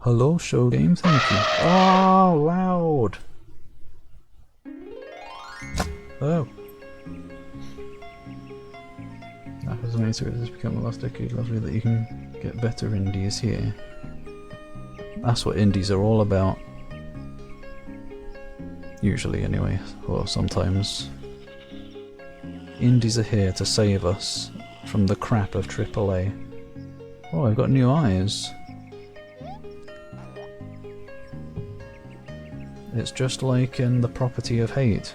Hello, show game, thank you. Oh, loud! Oh. That has made so it has become a last decade. Lovely that you can get better indies here. That's what indies are all about. Usually anyway, or sometimes. Indies are here to save us from the crap of AAA. Oh, I've got new eyes. It's just like in The Property of Hate,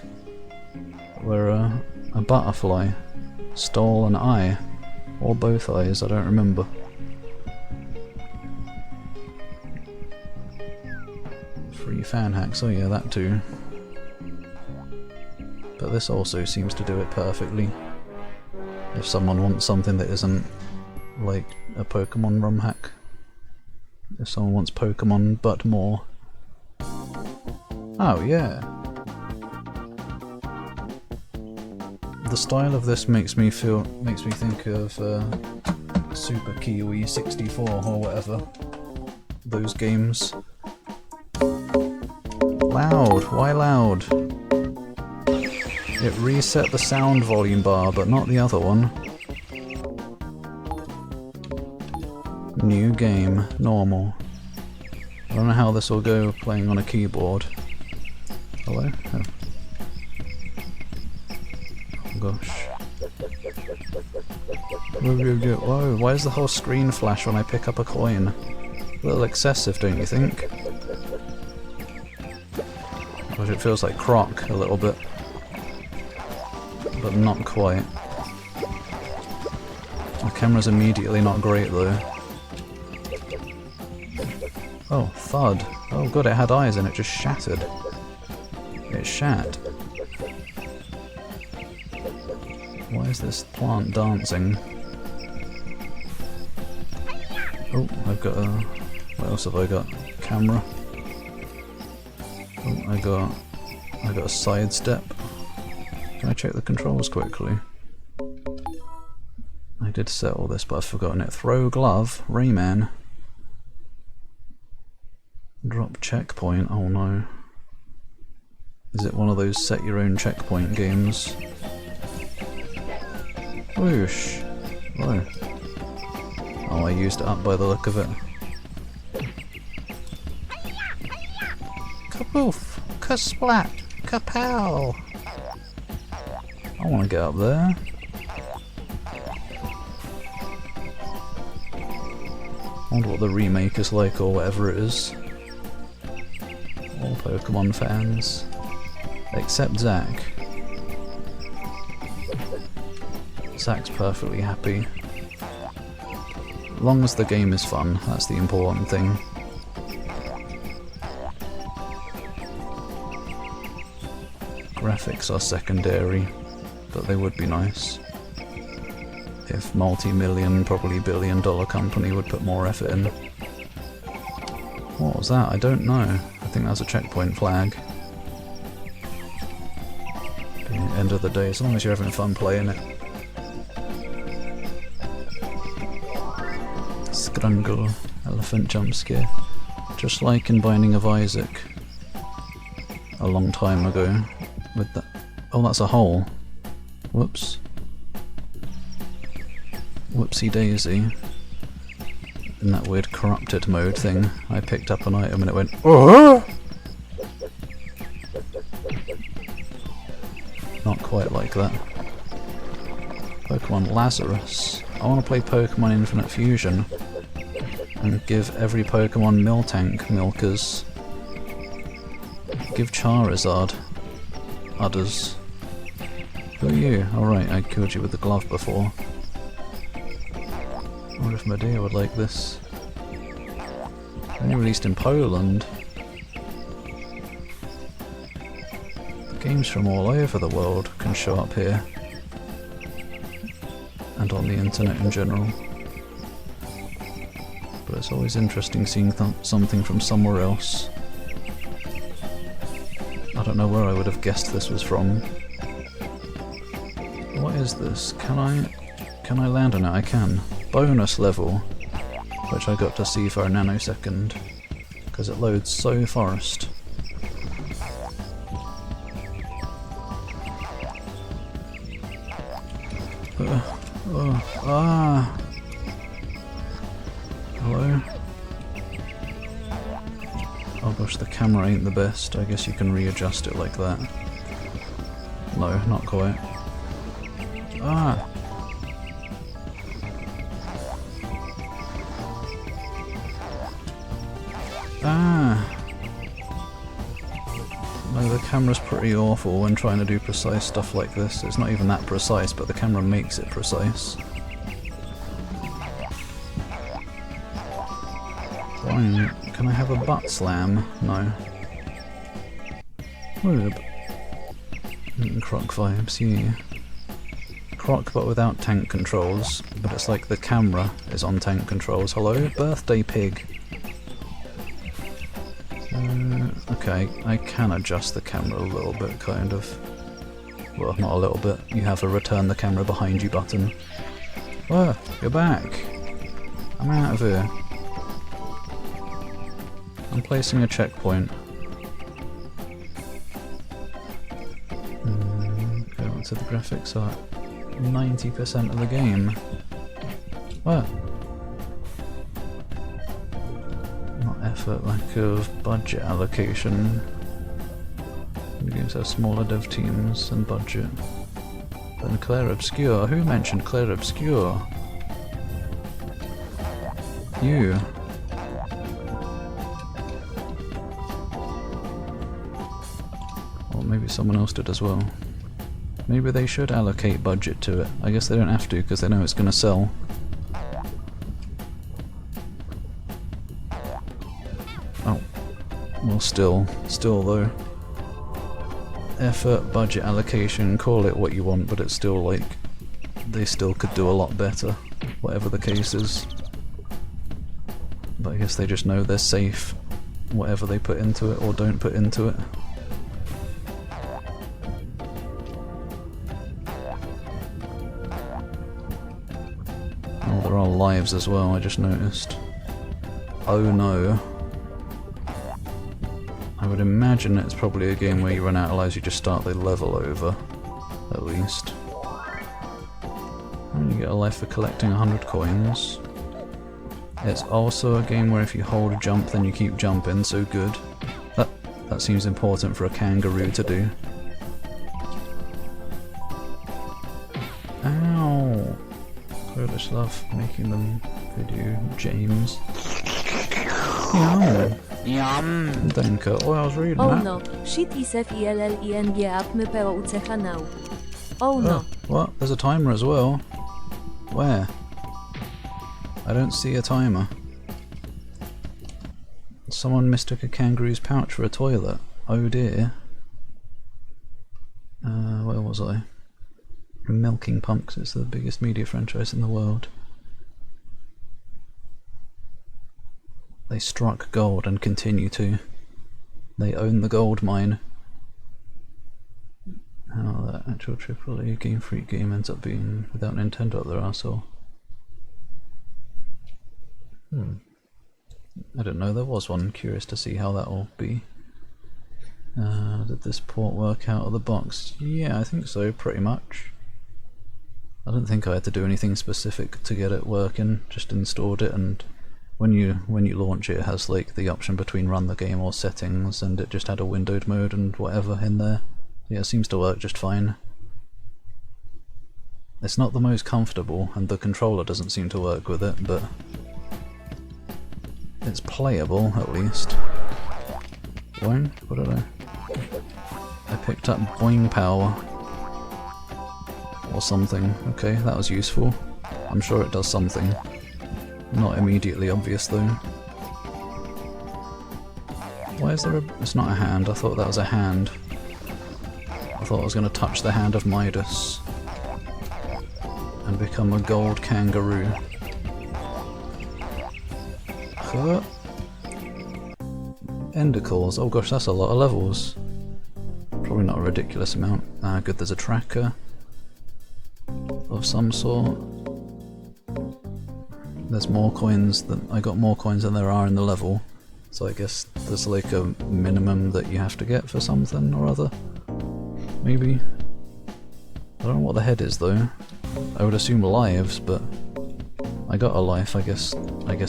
where a butterfly stole an eye, or both eyes, I don't remember. Free fan hacks, oh yeah, that too. But this also seems to do it perfectly. If someone wants something that isn't like a Pokemon ROM hack. If someone wants Pokemon but more. Oh yeah. The style of this makes me think of Super Kiwi 64 or whatever. Those games. Loud, why loud? It reset the sound volume bar, but not the other one. New game, normal. I don't know how this will go playing on a keyboard. Hello? Oh. Gosh. Whoa, why does the whole screen flash when I pick up a coin? A little excessive, don't you think? Gosh, it feels like Croc a little bit. But not quite. The camera's immediately not great though. Oh, thud. Oh good, it had eyes and it just shattered. It shat. Why is this plant dancing? Oh, I've got a... what else have I got? Camera. Oh, I got a sidestep. Can I check the controls quickly? I did set all this, but I've forgotten it. Throw glove, Rayman. Drop checkpoint, oh no. Is it one of those set your own checkpoint games? Whoosh! Whoa. Oh, I used it up by the look of it. Kaboof! Kasplat! Kapow! I want to get up there. I wonder what the remake is like or whatever it is. All Pokemon fans. Except Zach. Zach's perfectly happy. As long as the game is fun, that's the important thing. Graphics are secondary, but they would be nice. If multi-million, probably billion-dollar company would put more effort in. What was that? I don't know. I think that's a checkpoint flag. End of the day, as long as you're having fun playing it. Scrungle, elephant jump scare. Just like in Binding of Isaac. A long time ago. With that. Oh, that's a hole. Whoops. Whoopsie daisy. In that weird corrupted mode thing, I picked up an item and it went oh! Not quite like that. Pokemon Lazarus. I want to play Pokemon Infinite Fusion and give every Pokemon Miltank milkers. Give Charizard udders. Who are you? Alright, I killed you with the glove before. I wonder if Medea would like this. Only released in Poland. Games from all over the world can show up here. And on the internet in general. But it's always interesting seeing something from somewhere else. I don't know where I would have guessed this was from. What is this? Can I land on it? I can. Bonus level, which I got to see for a nanosecond. because it loads so fast. Hello? Oh gosh, the camera ain't the best. I guess you can readjust it like that. No, not quite. Ah! Ah! No, the camera's pretty awful when trying to do precise stuff like this. It's not even that precise, but the camera makes it precise. Fine. Can I have a butt slam? No. Croc vibes, yeah. Croc but without tank controls, but it's like the camera is on tank controls. Hello? Birthday pig! Okay, I can adjust the camera a little bit, kind of. Well, not a little bit. You have a return the camera behind you button. Oh, you're back! I'm out of here. I'm placing a checkpoint. Go on to the graphics are 90% of the game. What? Not effort, lack of budget allocation. The games have smaller dev teams and budget. Then Claire Obscure. Who mentioned Claire Obscure? You. Or maybe someone else did as well. Maybe they should allocate budget to it. I guess they don't have to because they know it's going to sell. Oh. Well, still though. Effort, budget allocation, call it what you want, but it's still like, they still could do a lot better, whatever the case is. But I guess they just know they're safe, whatever they put into it or don't put into it. Oh, there are lives as well, I just noticed. Oh no. I would imagine it's probably a game where you run out of lives, you just start the level over, at least. And you get a life for collecting 100 coins. It's also a game where if you hold jump then you keep jumping, so good. That seems important for a kangaroo to do. Ow! I just love making them video James. Yum! Yum! Danke. Oh, I was reading that. Oh no, shit is FILLING apmy POUCH now. Oh no. What? There's a timer as well. Where? I don't see a timer. Someone mistook a kangaroo's pouch for a toilet. Oh dear. Where was I? Milking Punks is the biggest media franchise in the world. They struck gold and continue to. They own the gold mine. How that actual AAA Game Freak game ends up being without Nintendo up their arsehole. I didn't know there was one. Curious to see how that'll be. Did this port work out of the box? Yeah, I think so, pretty much. I don't think I had to do anything specific to get it working, just installed it, and when you launch it, it has like the option between run the game or settings, and it just had a windowed mode and whatever in there. Yeah, it seems to work just fine. It's not the most comfortable, and the controller doesn't seem to work with it, but it's playable, at least. Boing? What did I picked up boing power. Or something. Okay, that was useful. I'm sure it does something. Not immediately obvious, though. Why is there a... It's not a hand, I thought that was a hand. I thought I was going to touch the hand of Midas and become a gold kangaroo. Huh? Endicles. Oh gosh, that's a lot of levels. Probably not a ridiculous amount. Ah, good, there's a tracker of some sort. There's more coins than... I got more coins than there are in the level. So I guess there's like a minimum that you have to get for something or other. Maybe. I don't know what the head is though. I would assume lives, but I got a life, I guess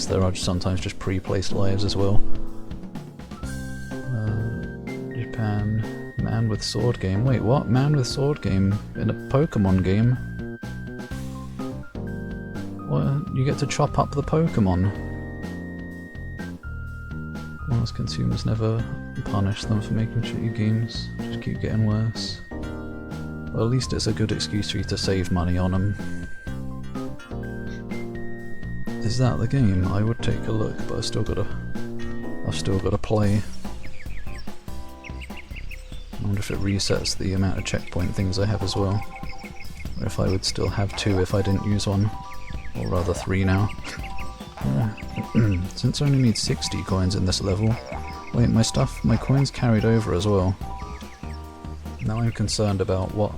there are sometimes just pre-placed lives as well. Japan. Man with sword game. Wait, what? Man with sword game in a Pokemon game? What? You get to chop up the Pokemon? Well, as consumers never punish them for making shitty games. Just keep getting worse. Well, at least it's a good excuse for you to save money on them. Is that the game? I would take a look, but I've still gotta play. I wonder if it resets the amount of checkpoint things I have as well. Or if I would still have 2 if I didn't use one. Or rather 3 now. Since I only need 60 coins in this level. Wait, my coins carried over as well. Now I'm concerned about what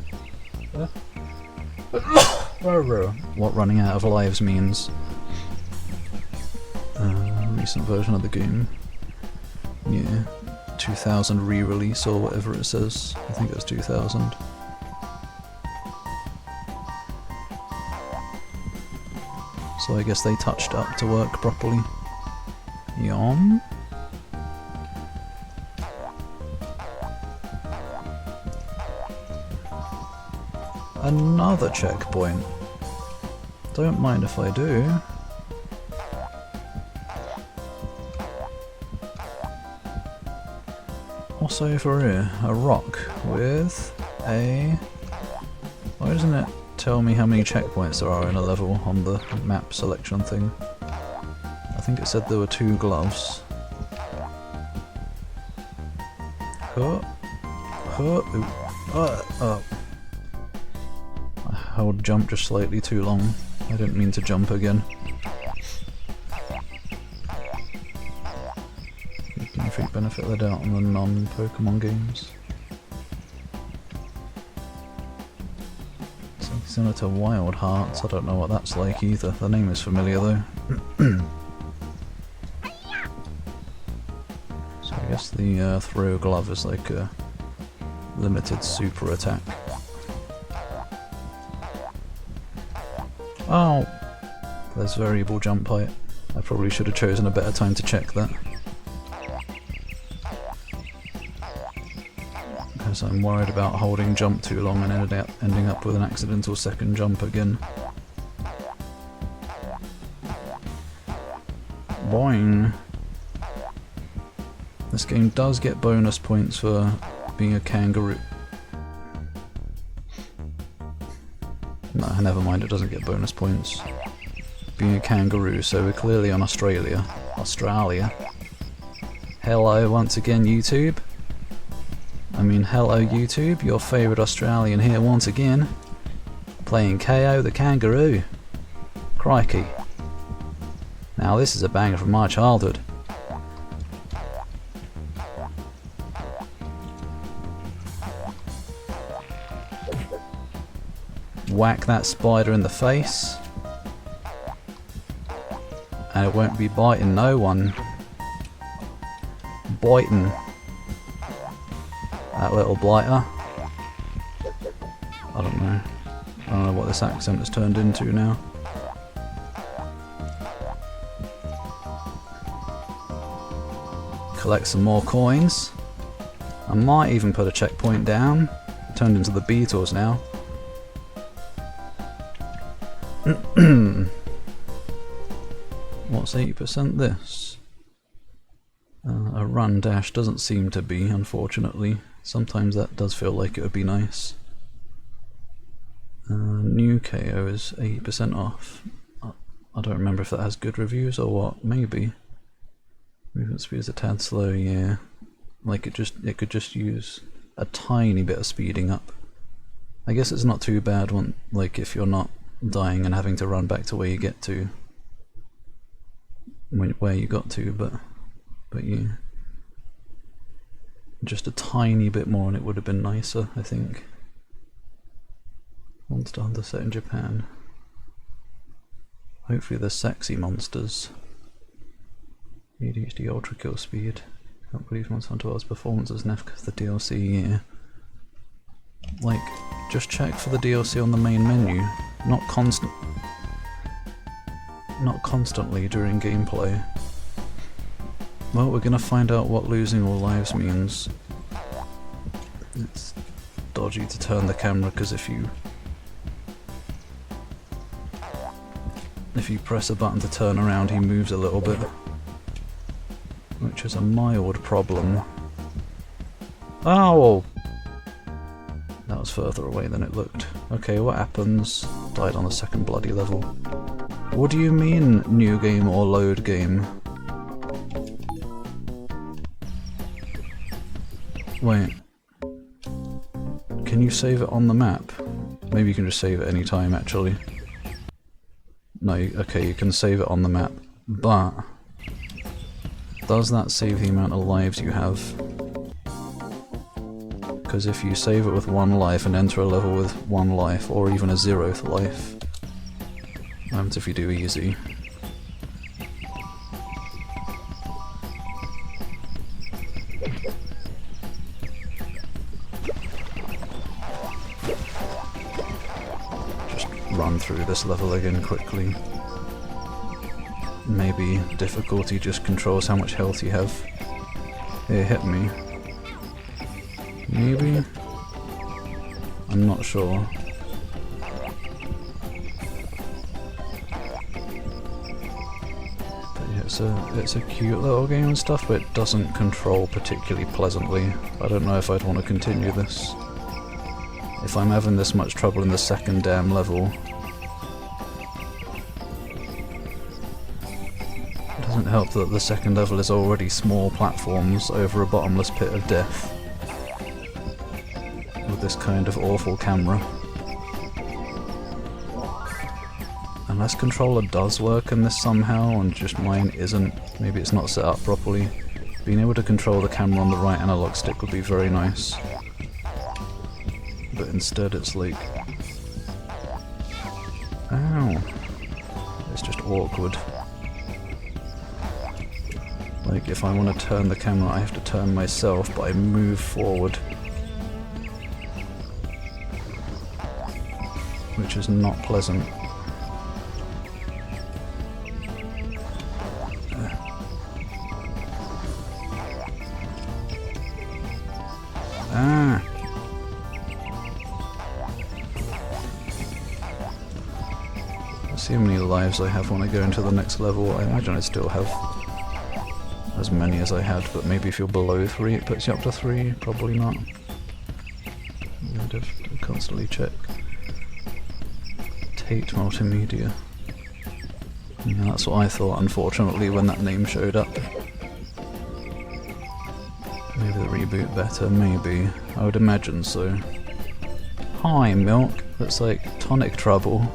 running out of lives means. Recent version of the game. Yeah. 2000 re-release or whatever it says. I think it's 2000. So I guess they touched up to work properly. Yum. Another checkpoint. Don't mind if I do. What's over here? A rock with a... Why doesn't it tell me how many checkpoints there are in a level on the map selection thing? I think it said there were 2 gloves. I held jump just slightly too long. I didn't mean to jump again. Game benefit of the doubt on the non-Pokemon games. It's similar to Wild Hearts, I don't know what that's like either. The name is familiar though. So I guess the throw glove is like a limited super attack. Oh! There's variable jump height. I probably should have chosen a better time to check that. Because I'm worried about holding jump too long and ending up with an accidental second jump again. Boing! This game does get bonus points for being a kangaroo. No, never mind, it doesn't get bonus points. Being a kangaroo, so we're clearly on Australia. Hello once again, YouTube. I mean, hello YouTube, your favourite Australian here once again. Playing KO the Kangaroo. Crikey. Now this is a banger from my childhood. Whack that spider in the face. And it won't be biting no one. Biting. That little blighter. I don't know. I don't know what this accent has turned into now. Collect some more coins. I might even put a checkpoint down. Turned into the Beatles now. What's 80% this? A run dash doesn't seem to be, unfortunately. Sometimes that does feel like it would be nice. New KO is 80% off. I don't remember if that has good reviews or what. Maybe. Movement speed is a tad slow, yeah. Like it could just use a tiny bit of speeding up. I guess it's not too bad like if you're not dying and having to run back to where you get to. Where you got to, but yeah. Just a tiny bit more and it would have been nicer, I think. Monster Hunter set in Japan. Hopefully there's sexy monsters. ADHD ultra kill speed. Can't believe Monster Hunter World's performance as NEF because the DLC, yeah. Like, just check for the DLC on the main menu, not constantly during gameplay. Well, we're gonna find out what losing all lives means. It's dodgy to turn the camera because if you press a button to turn around, he moves a little bit, which is a mild problem. Ow! That was further away than it looked. Okay, what happens? Died on the second bloody level. What do you mean, new game or load game? Wait. Can you save it on the map? Maybe you can just save it any time, actually. No, okay, you can save it on the map, but does that save the amount of lives you have? Because if you save it with 1 life and enter a level with 1 life, or even a 0th life, what happens if you do easy? Just run through this level again quickly. Maybe difficulty just controls how much health you have. It hit me. Maybe? I'm not sure. But yeah, it's a cute little game and stuff, but it doesn't control particularly pleasantly. I don't know if I'd want to continue this. If I'm having this much trouble in the second damn level, it doesn't help that the second level is already small platforms over a bottomless pit of death. With this kind of awful camera. Unless controller does work in this somehow, and just mine isn't, maybe it's not set up properly. Being able to control the camera on the right analog stick would be very nice. But instead it's like... Ow! It's just awkward. Like, if I want to turn the camera, I have to turn myself, but I move forward. Which is not pleasant. Ah! Let's see how many lives I have when I go into the next level. I imagine I still have as many as I had, but maybe if you're below 3 it puts you up to 3, probably not. I'd have to constantly check. Tate Multimedia. Yeah, that's what I thought, unfortunately, when that name showed up. Maybe the reboot better, maybe. I would imagine so. Hi, Milk. That's like Tonic Trouble.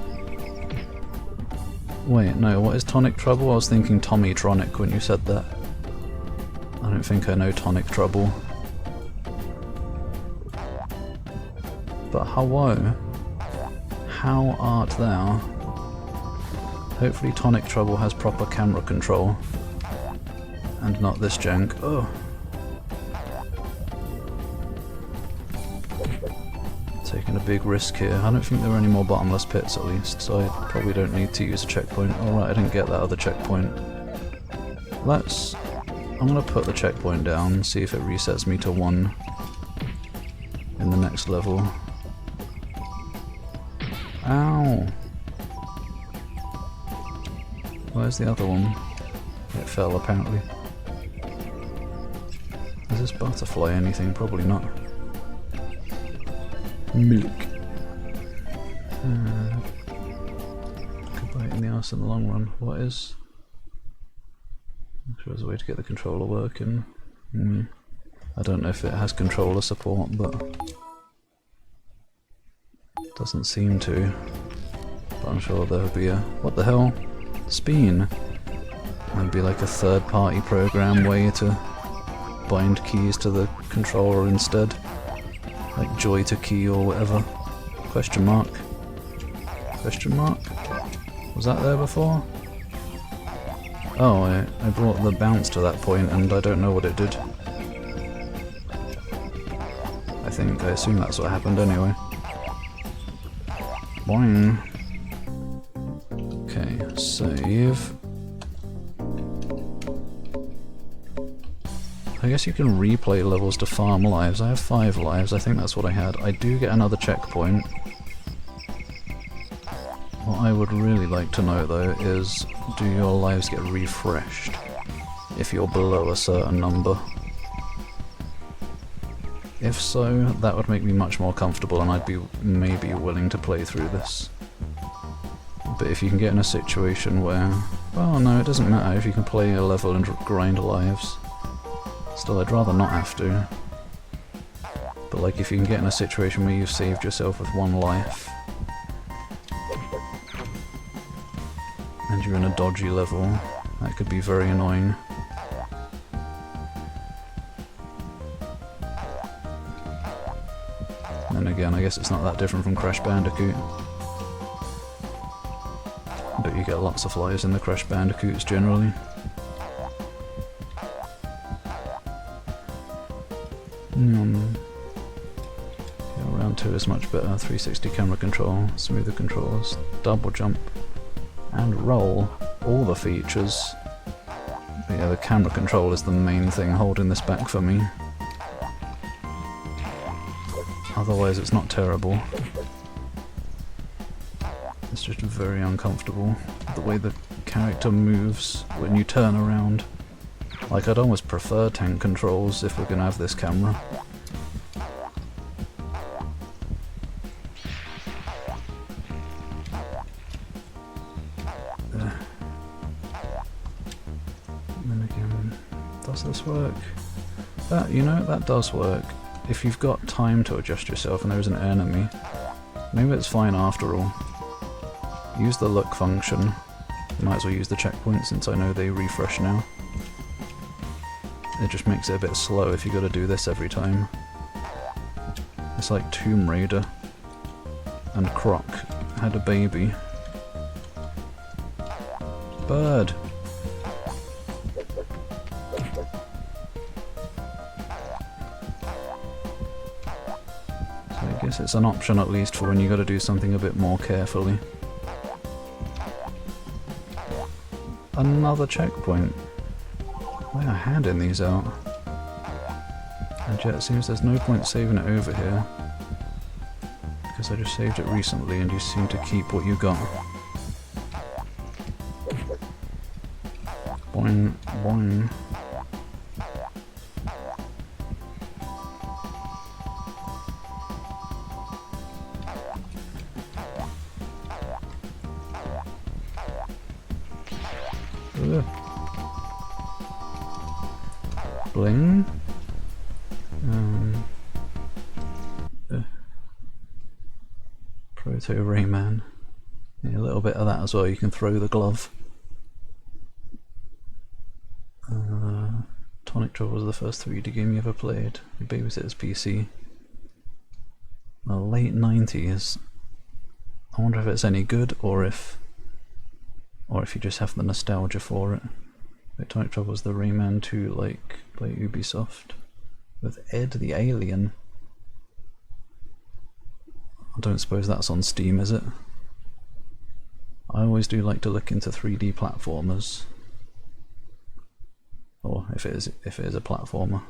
Wait, no, what is Tonic Trouble? I was thinking Tommy Tronic when you said that. I don't think I know Tonic Trouble. But hello. How art thou? Hopefully Tonic Trouble has proper camera control. And not this jank. Oh. Taking a big risk here. I don't think there are any more bottomless pits at least, so I probably don't need to use a checkpoint. Alright, I didn't get that other checkpoint. I'm gonna put the checkpoint down and see if it resets me to 1 in the next level. Ow! Where's the other one? It fell, apparently. Is this butterfly anything? Probably not. Milk. Could bite in the arse in the long run. What is? I'm sure there's a way to get the controller working. I don't know if it has controller support, but doesn't seem to. But I'm sure there'll be a... What the hell? Speen! That'd be like a third-party program way to bind keys to the controller instead. Like Joy to Key or whatever. Question mark? Question mark? Was that there before? Oh, I brought the bounce to that point and I don't know what it did. I assume that's what happened anyway. Boing. Okay, save. I guess you can replay levels to farm lives. I have 5 lives, I think that's what I had. I do get another checkpoint. What I would really like to know though is, do your lives get refreshed if you're below a certain number? If so, that would make me much more comfortable and I'd be maybe willing to play through this. But if you can get in a situation where, well no, it doesn't matter if you can play a level and grind lives. Still, I'd rather not have to. But like if you can get in a situation where you've saved yourself with 1 life, and you're in a dodgy level, that could be very annoying. And again, I guess it's not that different from Crash Bandicoot. But you get lots of lives in the Crash Bandicoots generally. Yeah, round 2 is much better. 360 camera control, smoother controls, double jump, and roll. All the features. But yeah, the camera control is the main thing holding this back for me. Otherwise it's not terrible. It's just very uncomfortable, the way the character moves when you turn around. Like, I'd almost prefer tank controls if we're gonna have this camera. And then again, does this work? That, you know, that does work. If you've got time to adjust yourself and there's an enemy, maybe it's fine after all. Use the look function. Might as well use the checkpoint since I know they refresh now. It just makes it a bit slow if you gotta do this every time. It's like Tomb Raider and Croc had a baby. Bird! So I guess it's an option at least for when you gotta do something a bit more carefully. Another checkpoint. Why are handing these out? And yet it seems there's no point saving it over here. Because I just saved it recently and you seem to keep what you got. Boing, boing. Ugh. Bling. Proto Rayman. Yeah, a little bit of that as well. You can throw the glove. Tonic Trouble was the first 3D game you ever played. Your babysitter's PC. The late 90s. I wonder if it's any good or if you just have the nostalgia for it. Tonic Trouble was the Rayman 2 like by Ubisoft with Ed the Alien. I don't suppose that's on Steam, is it? I always do like to look into 3D platformers. Or if it is a platformer.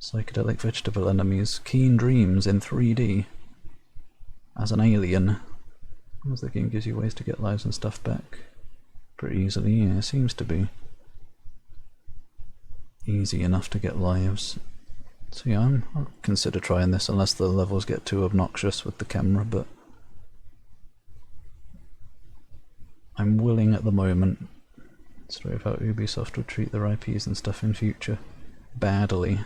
Psychedelic vegetable enemies. Keen Dreams in 3D. As an alien. As the game gives you ways to get lives and stuff back pretty easily. Yeah, it seems to be easy enough to get lives. So yeah, I'll consider trying this unless the levels get too obnoxious with the camera, but I'm willing at the moment. Story of how Ubisoft would treat their IPs and stuff in future badly.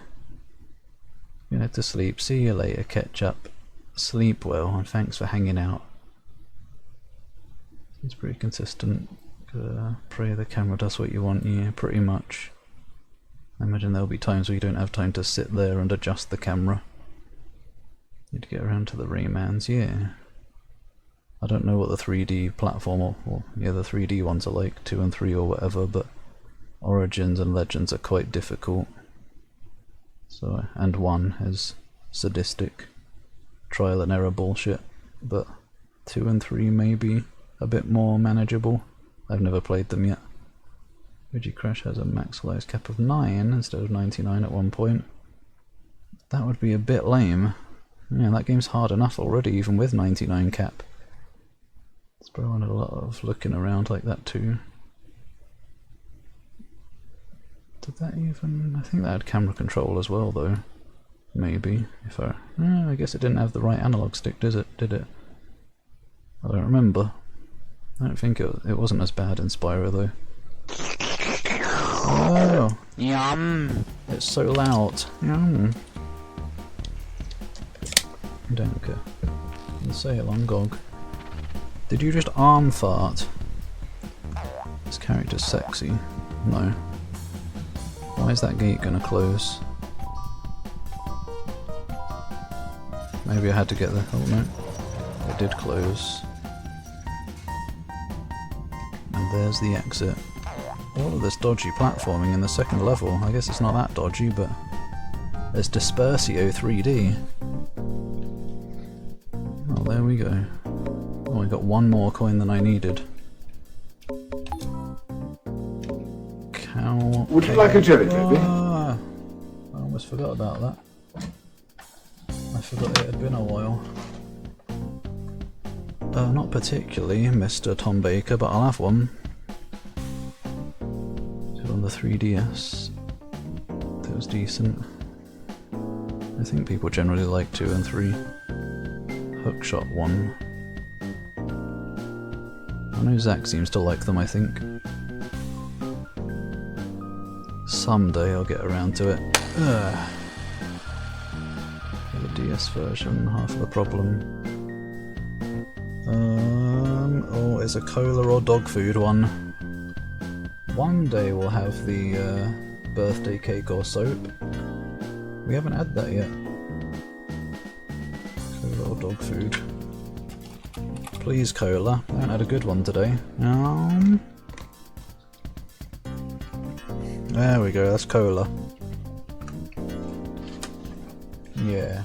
You know, to sleep. See you later, Ketchup. Sleep well, and thanks for hanging out. It's pretty consistent. Pray the camera does what you want. Yeah, pretty much. I imagine there'll be times where you don't have time to sit there and adjust the camera. Need to get around to the Raymans, yeah. I don't know what the 3D platform or yeah, the 3D ones are like, 2 and 3 or whatever, but Origins and Legends are quite difficult. So, and 1 is sadistic trial and error bullshit, but 2 and 3 may be a bit more manageable. I've never played them yet. Crash has a maximized cap of 9 instead of 99 at one point. That would be a bit lame. Yeah, that game's hard enough already, even with 99 cap. It's probably a lot of looking around like that too. Did that even... I think that had camera control as well though. Maybe. If I guess it didn't have the right analog stick, did it? I don't remember. I don't think it wasn't as bad in Spyro though. Oh! Yum! It's so loud. Yum! Don't care. Say it on GOG. Did you just arm fart? This character's sexy. No. Why is that gate gonna close? Maybe I had to get the... oh no. It did close. And there's the exit. All of this dodgy platforming in the second level. I guess it's not that dodgy, but... there's Dispersio 3D. Oh, there we go. Oh, I got one more coin than I needed. Cow... Would you like a jelly, baby? I almost forgot about that. I forgot it had been a while. Not particularly, Mr. Tom Baker, but I'll have one. On the 3DS. That was decent. I think people generally like 2 and 3. Hookshot 1. I know Zach seems to like them, I think. Someday I'll get around to it. Ugh. The DS version, half of the problem. Oh, it's a cola or dog food one. One day we'll have the birthday cake or soap. We haven't had that yet. Cola or dog food. Please, cola. I haven't had a good one today. There we go, that's cola. Yeah.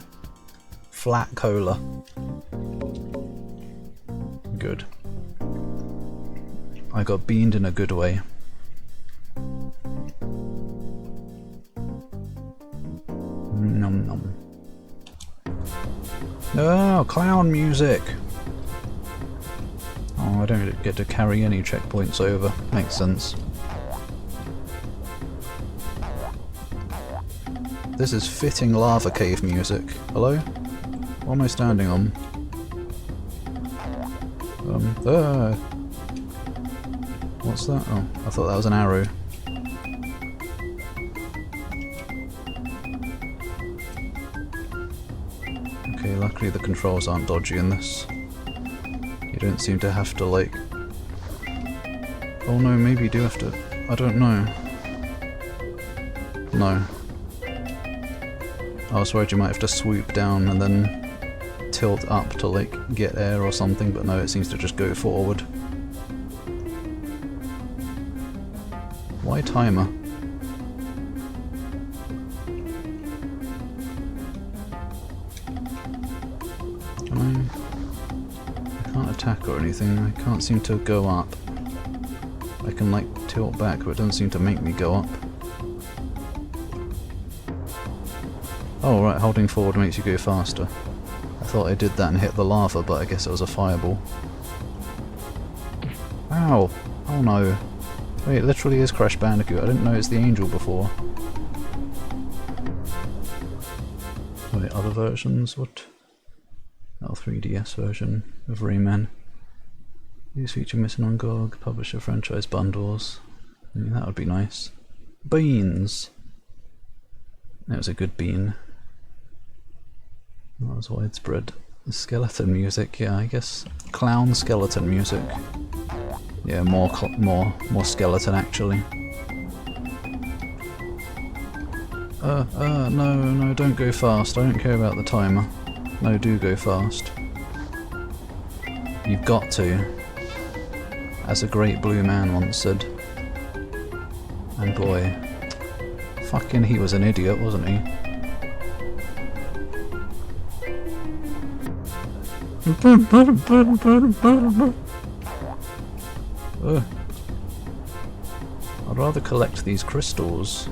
Flat cola. Good. I got beamed in a good way. Nom nom. Oh, clown music! Oh, I don't get to carry any checkpoints over. Makes sense. This is fitting lava cave music. Hello? What am I standing on? What's that? Oh, I thought that was an arrow. Okay, luckily the controls aren't dodgy in this. You don't seem to have to, like... oh no, maybe you do have to... I don't know. No. I was worried you might have to swoop down and then tilt up to, like, get air or something, but no, it seems to just go forward. Why timer? I can't attack or anything. I can't seem to go up. I can, like, tilt back, but it doesn't seem to make me go up. Oh right, holding forward makes you go faster. I thought I did that and hit the lava, but I guess it was a fireball. Ow! Oh no. Wait, it literally is Crash Bandicoot. I didn't know it's the angel before. Wait, other versions? What? Oh, 3DS version of Rayman. These feature missing on GOG. Publisher franchise bundles. I mean, that would be nice. Beans! That was a good bean. That was widespread. Skeleton music, yeah, I guess. Clown skeleton music. Yeah, more skeleton actually. No, don't go fast. I don't care about the timer. No, do go fast. You've got to. As a great blue man once said. And boy, fucking he was an idiot, wasn't he? Ugh. I'd rather collect these crystals.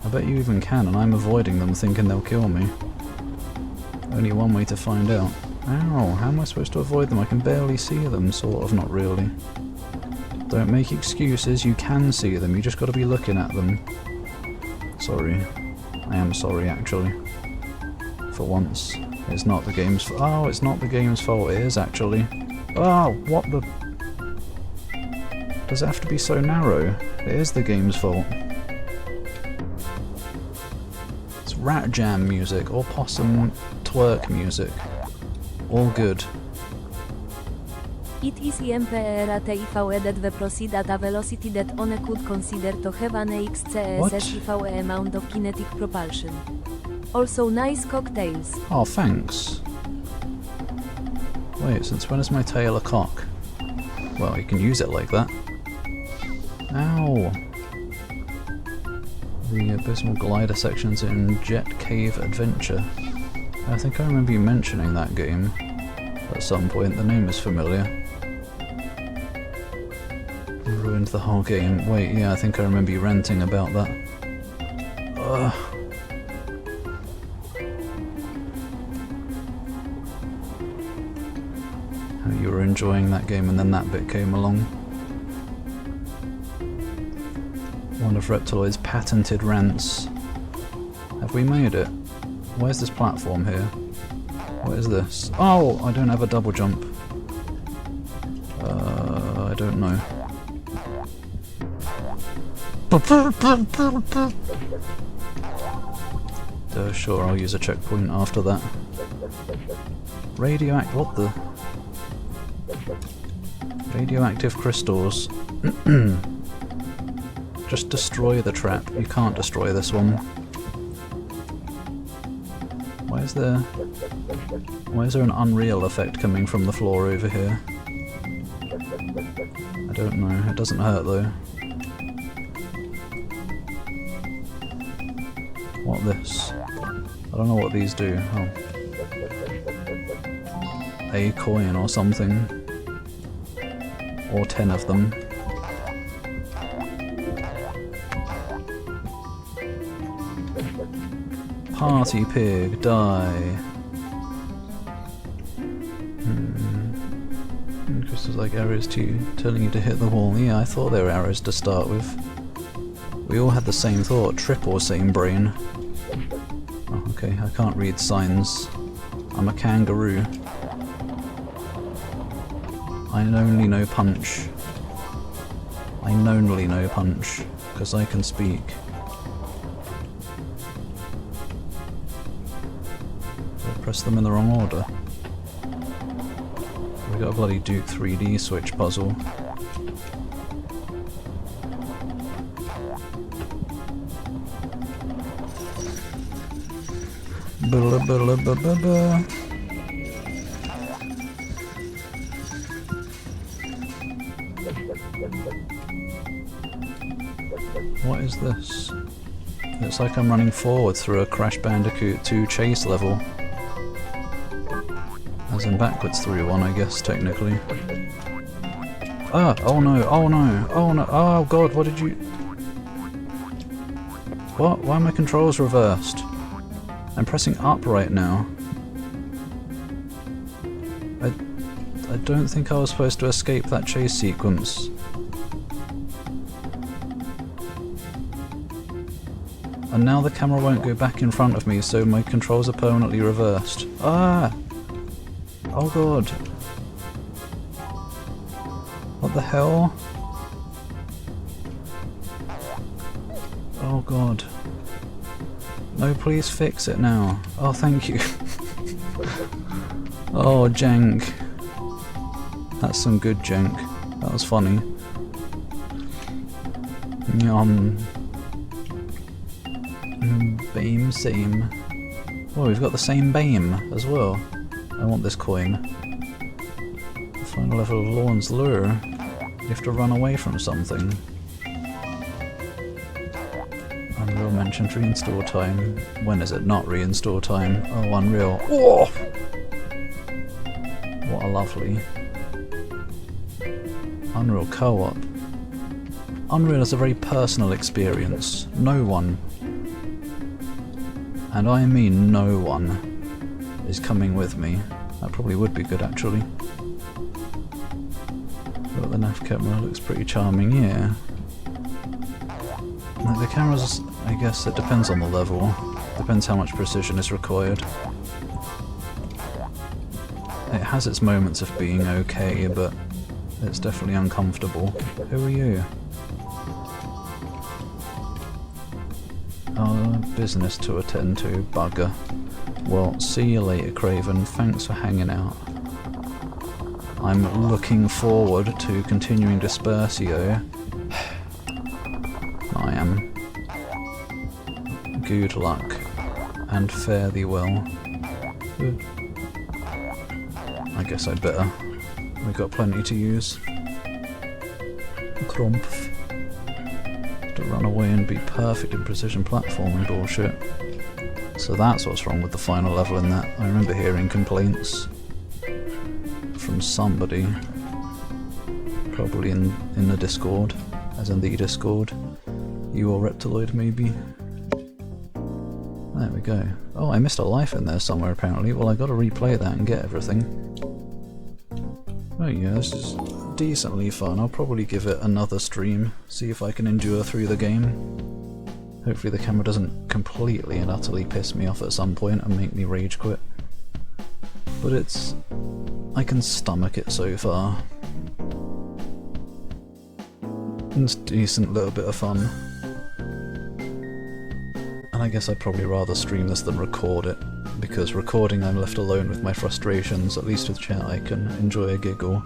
I bet you even can, and I'm avoiding them thinking they'll kill me. Only one way to find out. Ow, how am I supposed to avoid them? I can barely see them, sort of, not really. Don't make excuses, you can see them, you just gotta be looking at them. Sorry. I am sorry, actually. For once. It's not the game's fault. Oh, it's not the game's fault, it is, actually. Oh, what the... Does it have to be so narrow? It is the game's fault. It's rat jam music, or possum twerk music. All good. It is IMPERATIVE that the proceed at a velocity that one could consider to have an XCSSIVE amount of kinetic propulsion. Also nice cocktails. Oh, thanks. Wait, since when is my tail a cock? Well, you can use it like that. Ow! The abysmal glider sections in Jet Cave Adventure. I think I remember you mentioning that game at some point. The name is familiar. You ruined the whole game. Wait, yeah, I think I remember you ranting about that. Ugh. How you were enjoying that game and then that bit came along. One of Reptiloid's patented rants. Have we made it? Where's this platform here? What is this? Oh! I don't have a double jump. I don't know. Sure, I'll use a checkpoint after that. What the? Radioactive crystals. Just destroy the trap. You can't destroy this one. Why is there an unreal effect coming from the floor over here? I don't know. It doesn't hurt though. What this? I don't know what these do. Oh. A coin or something. Or 10 of them. Party pig, die. Crystals like arrows too, telling you to hit the wall. Yeah, I thought they were arrows to start with. We all had the same thought, triple same brain. Oh, okay, I can't read signs. I'm a kangaroo. I only know punch. I only know punch, because I can speak. Press them in the wrong order. We got a bloody Duke 3D switch puzzle. What is this? Looks like I'm running forward through a Crash Bandicoot 2 chase level. As in backwards through one, I guess, technically. Ah! Oh no! Oh no! Oh no! Oh god, what did you... What? Why are my controls reversed? I'm pressing up right now. I don't think I was supposed to escape that chase sequence. And now the camera won't go back in front of me, so my controls are permanently reversed. Ah! Oh god. What the hell? Oh god. No, please fix it now. Oh, thank you. Oh, jank. That's some good jank. That was funny. Yum. Beam, same. Oh, we've got the same beam as well. I want this coin. Final level of Lorne's Lure. You have to run away from something. Unreal mentioned reinstall time. When is it not reinstall time? Oh, Unreal. Oh! What a lovely. Unreal co-op. Unreal is a very personal experience. No one, and I mean no one, is coming with me. That probably would be good actually. But the nav camera looks pretty charming, yeah. Like the cameras, I guess it depends on the level. Depends how much precision is required. It has its moments of being okay, but it's definitely uncomfortable. Who are you? Oh, business to attend to, bugger. Well, see you later, Craven. Thanks for hanging out. I'm looking forward to continuing Dispersio. I am. Good luck, and fare thee well. I guess I'd better. We've got plenty to use. Krumpf. To run away and be perfect in precision platforming bullshit. So that's what's wrong with the final level in that. I remember hearing complaints from somebody, probably in the Discord, as in the Discord. You or Reptiloid maybe. There we go. Oh, I missed a life in there somewhere apparently. Well, I gotta replay that and get everything. Oh yeah, this is decently fun. I'll probably give it another stream, see if I can endure through the game. Hopefully the camera doesn't completely and utterly piss me off at some point and make me rage quit. But it's... I can stomach it so far. It's a decent little bit of fun. And I guess I'd probably rather stream this than record it, because recording I'm left alone with my frustrations. At least with chat I can enjoy a giggle.